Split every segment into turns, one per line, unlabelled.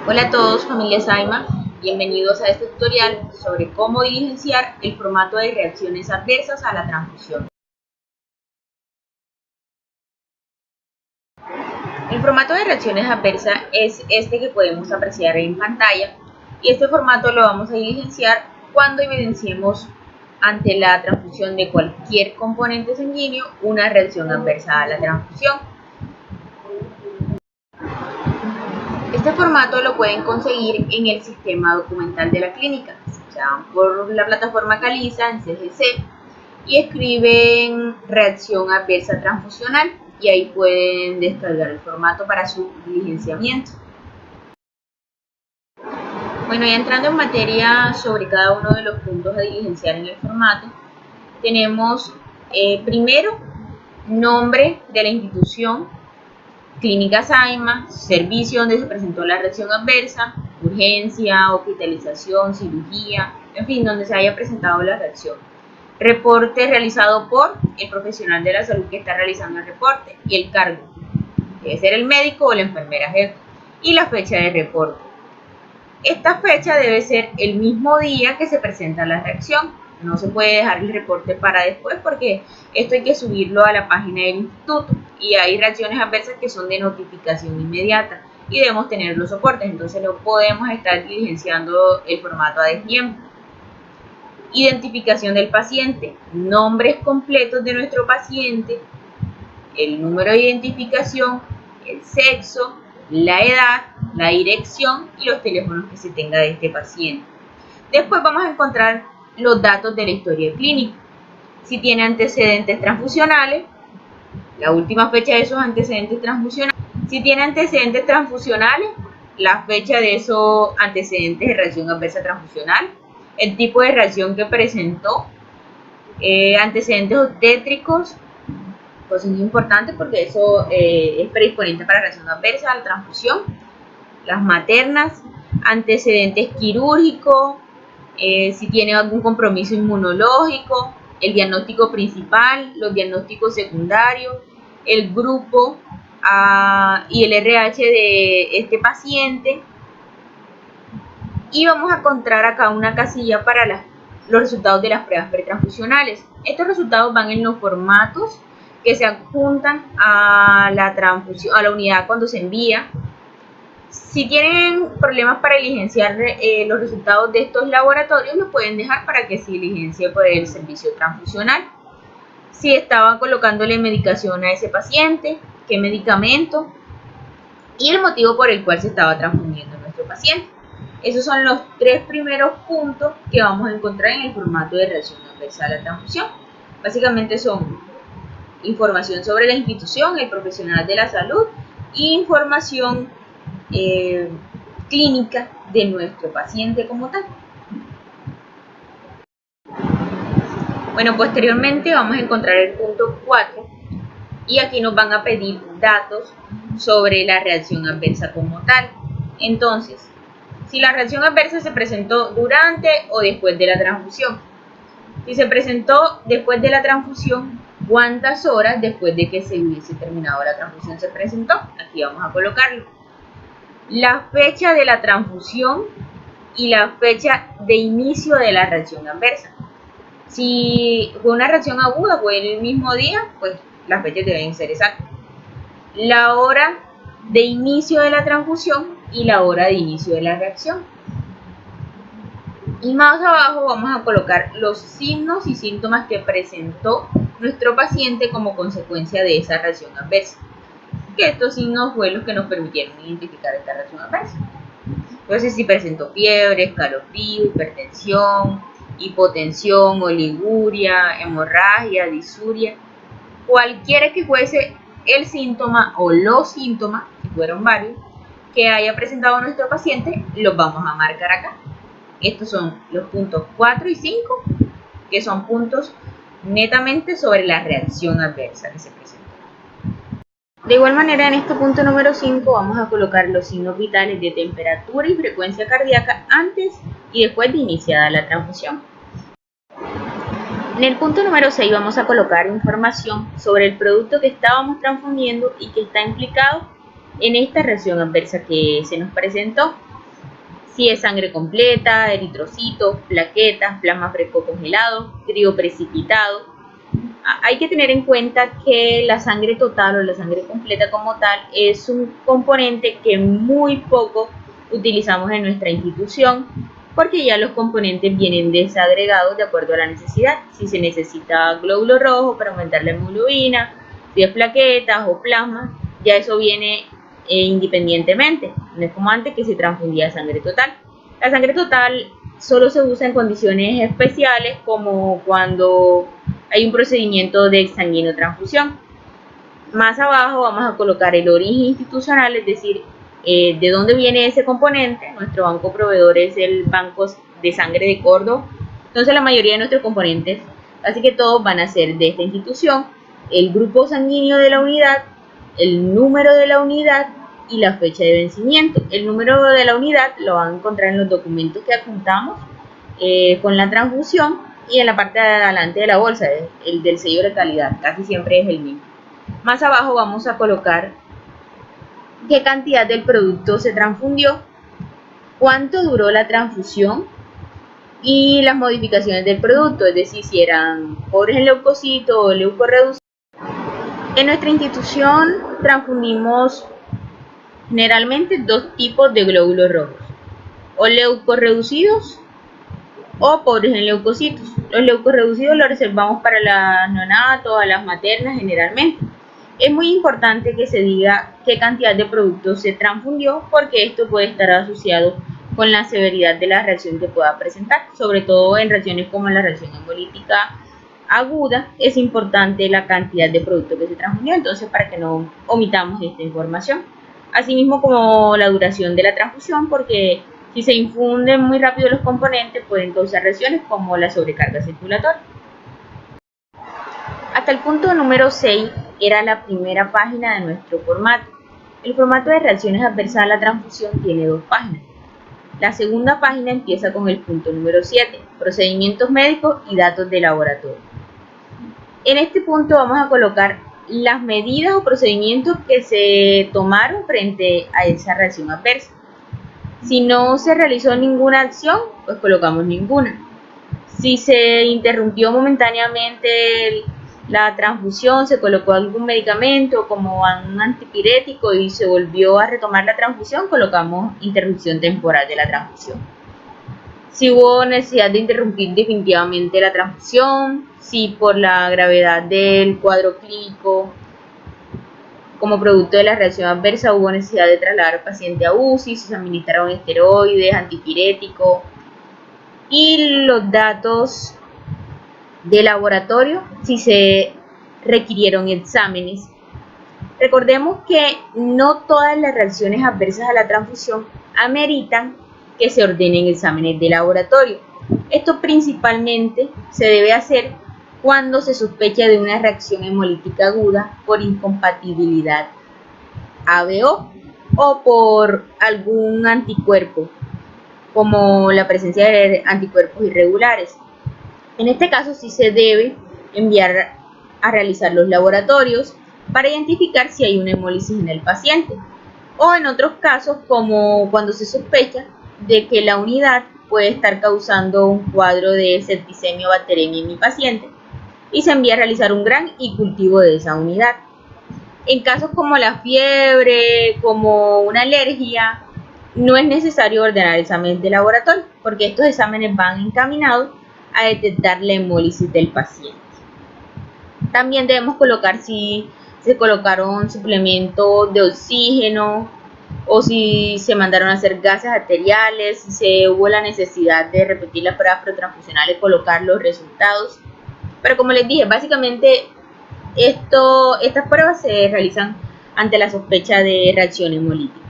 Hola a todos, familia Saima, bienvenidos a este tutorial sobre cómo diligenciar el formato de reacciones adversas a la transfusión. El formato de reacciones adversas es este que podemos apreciar en pantalla y este formato lo vamos a diligenciar cuando evidenciemos ante la transfusión de cualquier componente sanguíneo una reacción adversa a la transfusión. Este formato lo pueden conseguir en el sistema documental de la clínica, se van por la plataforma Caliza en CGC y escriben reacción adversa transfusional y ahí pueden descargar el formato para su diligenciamiento. Bueno, ya entrando en materia sobre cada uno de los puntos a diligenciar en el formato, tenemos primero nombre de la institución, Clínica Saima, servicio donde se presentó la reacción adversa, urgencia, hospitalización, cirugía, en fin, donde se haya presentado la reacción. Reporte realizado por el profesional de la salud que está realizando el reporte y el cargo. Debe ser el médico o la enfermera jefe. Y la fecha de reporte. Esta fecha debe ser el mismo día que se presenta la reacción. No se puede dejar el reporte para después porque esto hay que subirlo a la página del instituto y hay reacciones adversas que son de notificación inmediata y debemos tener los soportes, entonces no podemos estar diligenciando el formato a destiempo. Identificación del paciente, nombres completos de nuestro paciente, el número de identificación, el sexo, la edad, la dirección y los teléfonos que se tenga de este paciente. Después vamos a encontrar los datos de la historia clínica. Si tiene antecedentes transfusionales, la última fecha de esos antecedentes transfusionales. Si tiene antecedentes transfusionales, la fecha de esos antecedentes de reacción adversa transfusional, el tipo de reacción que presentó, antecedentes obstétricos, pues es importante porque eso es predisponente para reacción adversa a la transfusión, las maternas, antecedentes quirúrgicos, si tiene algún compromiso inmunológico, el diagnóstico principal, los diagnósticos secundarios, el grupo y el RH de este paciente. Y vamos a encontrar acá una casilla para los resultados de las pruebas pretransfusionales. Estos resultados van en los formatos que se adjuntan a la unidad cuando se envía. Si tienen problemas para diligenciar los resultados de estos laboratorios, los pueden dejar para que se diligencie por el servicio transfusional. Si estaban colocándole medicación a ese paciente, qué medicamento y el motivo por el cual se estaba transfundiendo nuestro paciente. Esos son los tres primeros puntos que vamos a encontrar en el formato de reacción adversa a la transfusión. Básicamente son información sobre la institución, el profesional de la salud e información clínica de nuestro paciente como tal. Bueno, posteriormente vamos a encontrar el punto 4 y aquí nos van a pedir datos sobre la reacción adversa como tal. Entonces, si la reacción adversa se presentó durante o después de la transfusión. Si se presentó después de la transfusión, ¿cuántas horas después de que se hubiese terminado la transfusión se presentó? Aquí vamos a colocarlo. La fecha de la transfusión y la fecha de inicio de la reacción adversa. Si fue una reacción aguda, fue el mismo día, pues las fechas deben ser exactas. La hora de inicio de la transfusión y la hora de inicio de la reacción. Y más abajo vamos a colocar los signos y síntomas que presentó nuestro paciente como consecuencia de esa reacción adversa. Que estos signos fueron los que nos permitieron identificar esta reacción adversa. Entonces, si presentó fiebre, escalofrío, hipertensión, hipotensión, oliguria, hemorragia, disuria, cualquiera que fuese el síntoma o los síntomas, si fueron varios, que haya presentado nuestro paciente, los vamos a marcar acá. Estos son los puntos 4 y 5, que son puntos netamente sobre la reacción adversa que se presentó. De igual manera, en este punto número 5 vamos a colocar los signos vitales de temperatura y frecuencia cardíaca antes y después de iniciada la transfusión. En el punto número 6 vamos a colocar información sobre el producto que estábamos transfundiendo y que está implicado en esta reacción adversa que se nos presentó. si es sangre completa, eritrocitos, plaquetas, plasma fresco congelado, crioprecipitado. Hay que tener en cuenta que la sangre total o la sangre completa como tal es un componente que muy poco utilizamos en nuestra institución, porque ya los componentes vienen desagregados de acuerdo a la necesidad. Si se necesita glóbulo rojo para aumentar la hemoglobina, si es plaquetas o plasma, ya eso viene independientemente. No es como antes que se transfundía sangre total. La sangre total solo se usa en condiciones especiales, como cuando hay un procedimiento de exsanguinotransfusión. Más abajo vamos a colocar el origen institucional, es decir, de dónde viene ese componente. Nuestro banco proveedor es el Banco de Sangre de Córdoba. Entonces la mayoría de nuestros componentes, así que todos van a ser de esta institución, el grupo sanguíneo de la unidad, el número de la unidad y la fecha de vencimiento. El número de la unidad lo van a encontrar en los documentos que adjuntamos con la transfusión, y en la parte de adelante de la bolsa, el del sello de calidad, casi siempre es el mismo. Más abajo vamos a colocar qué cantidad del producto se transfundió, cuánto duró la transfusión y las modificaciones del producto, es decir, si eran pobres en leucocitos o leucorreducidos. En nuestra institución transfundimos generalmente dos tipos de glóbulos rojos, o leucorreducidos o pobres en leucocitos. Los leucorreducidos los reservamos para las neonatos, a las maternas generalmente. Es muy importante que se diga qué cantidad de producto se transfundió, porque esto puede estar asociado con la severidad de la reacción que pueda presentar, sobre todo en reacciones como la reacción hemolítica aguda. Es importante la cantidad de producto que se transfundió, entonces para que no omitamos esta información. Asimismo como la duración de la transfusión, porque si se infunden muy rápido los componentes pueden causar reacciones como la sobrecarga circulatoria. Hasta el punto número 6 era la primera página de nuestro formato. El formato de reacciones adversas a la transfusión tiene dos páginas. La segunda página empieza con el punto número 7, procedimientos médicos y datos de laboratorio. En este punto vamos a colocar las medidas o procedimientos que se tomaron frente a esa reacción adversa. Si no se realizó ninguna acción, pues colocamos ninguna. Si se interrumpió momentáneamente la transfusión, se colocó algún medicamento como un antipirético y se volvió a retomar la transfusión, colocamos interrupción temporal de la transfusión. Si hubo necesidad de interrumpir definitivamente la transfusión, si por la gravedad del cuadro clínico como producto de la reacción adversa hubo necesidad de trasladar al paciente a UCI, si se administraron esteroides, antipiréticos, y los datos de laboratorio, si se requirieron exámenes. Recordemos que no todas las reacciones adversas a la transfusión ameritan que se ordenen exámenes de laboratorio. Esto principalmente se debe hacer cuando se sospecha de una reacción hemolítica aguda por incompatibilidad ABO o por algún anticuerpo, como la presencia de anticuerpos irregulares. En este caso sí se debe enviar a realizar los laboratorios para identificar si hay una hemólisis en el paciente, o en otros casos como cuando se sospecha de que la unidad puede estar causando un cuadro de septicemia o bacteremia en mi paciente, y se envía a realizar un gran y cultivo de esa unidad. En casos como la fiebre, como una alergia, no es necesario ordenar exámenes de laboratorio, porque estos exámenes van encaminados a detectar la hemólisis del paciente. También debemos colocar si se colocaron suplementos de oxígeno o si se mandaron a hacer gases arteriales, si se hubo la necesidad de repetir las pruebas protransfusionales, colocar los resultados. Pero como les dije, básicamente estas pruebas se realizan ante la sospecha de reacción hemolítica.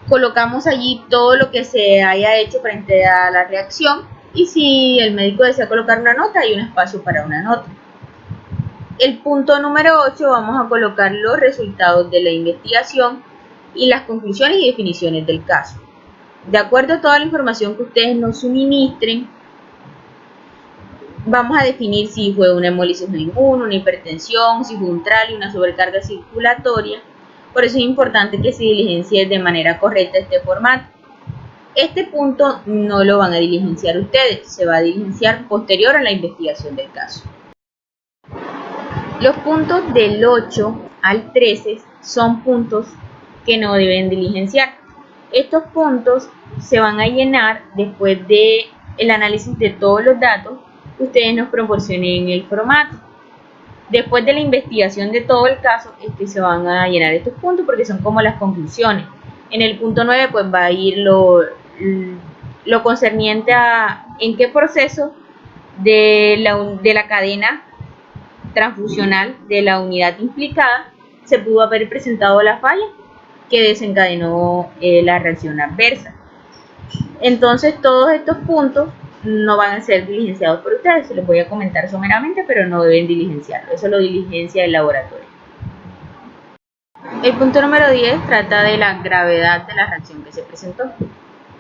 Colocamos allí todo lo que se haya hecho frente a la reacción, y si el médico desea colocar una nota, hay un espacio para una nota. El punto número 8 vamos a colocar los resultados de la investigación y las conclusiones y definiciones del caso. De acuerdo a toda la información que ustedes nos suministren, vamos a definir si fue una hemólisis no inmune, una hipertensión, si fue un tráleo, una sobrecarga circulatoria, Por eso es importante que se diligencie de manera correcta este formato. Este punto no lo van a diligenciar ustedes, se va a diligenciar posterior a la investigación del caso. Los puntos del 8 al 13 son puntos que no deben diligenciar. Estos puntos se van a llenar después del análisis de todos los datos que ustedes nos proporcionen en el formato. Después de la investigación de todo el caso, se van a llenar estos puntos porque son como las conclusiones. En el punto 9 pues va a ir lo concerniente a en qué proceso de la cadena transfusional de la unidad implicada se pudo haber presentado la falla que desencadenó la reacción adversa. Entonces todos estos puntos no van a ser diligenciados por ustedes, se los voy a comentar someramente, pero no deben diligenciarlo, eso lo diligencia el laboratorio. El punto número 10 trata de la gravedad de la reacción que se presentó.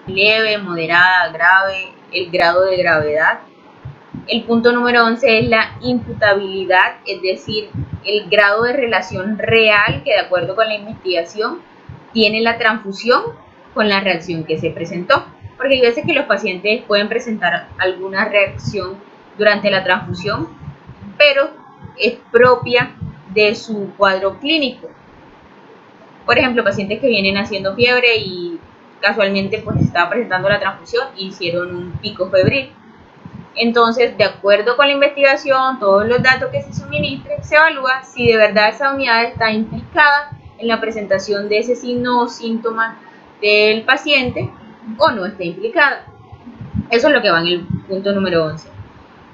Leve, moderada, grave, el grado de gravedad. El punto número 11 es la imputabilidad, es decir, el grado de relación real que de acuerdo con la investigación tiene la transfusión con la reacción que se presentó. Porque hay veces que los pacientes pueden presentar alguna reacción durante la transfusión, pero es propia de su cuadro clínico. Por ejemplo, pacientes que vienen haciendo fiebre y casualmente pues estaba presentando la transfusión e hicieron un pico febril. Entonces, de acuerdo con la investigación, todos los datos que se suministren, se evalúa si de verdad esa unidad está implicada en la presentación de ese signo o síntoma del paciente o no está implicada. Eso es lo que va en el punto número 11.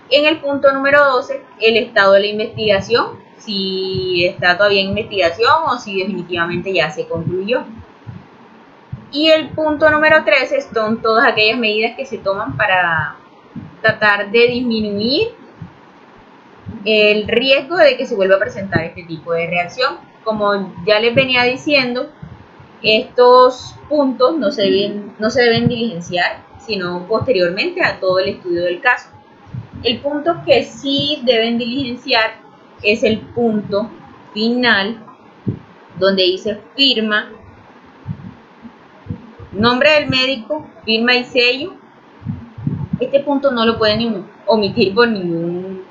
En el punto número 12, el estado de la investigación, si está todavía en investigación o si definitivamente ya se concluyó. Y el punto número 13 son todas aquellas medidas que se toman para tratar de disminuir el riesgo de que se vuelva a presentar este tipo de reacción. Como ya les venía diciendo, estos puntos no se deben diligenciar, sino posteriormente a todo el estudio del caso. El punto que sí deben diligenciar es el punto final, donde dice firma, nombre del médico, firma y sello. Este punto no lo pueden omitir por ningún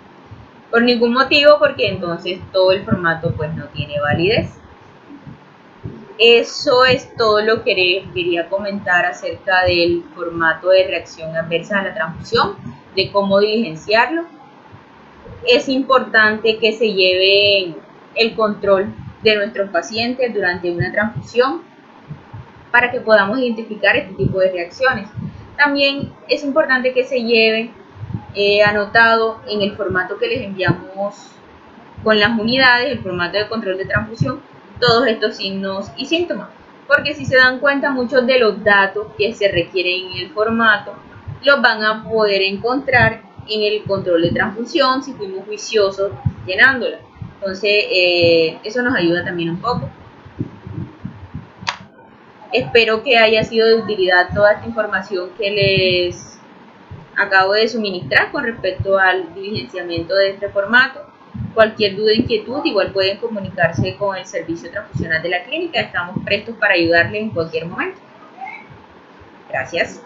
motivo, porque entonces todo el formato pues no tiene validez. Eso es todo lo que quería comentar acerca del formato de reacción adversa a la transfusión, de cómo diligenciarlo. Es importante que se lleve el control de nuestros pacientes durante una transfusión para que podamos identificar este tipo de reacciones. También es importante que se lleve anotado en el formato que les enviamos con las unidades, el formato de control de transfusión, todos estos signos y síntomas, porque si se dan cuenta, muchos de los datos que se requieren en el formato los van a poder encontrar en el control de transfusión si fuimos juiciosos llenándola. Entonces eso nos ayuda también un poco. Espero que haya sido de utilidad toda esta información que les acabo de suministrar con respecto al diligenciamiento de este formato. Cualquier duda o inquietud, igual pueden comunicarse con el servicio transfusional de la clínica. Estamos prestos para ayudarles en cualquier momento. Gracias.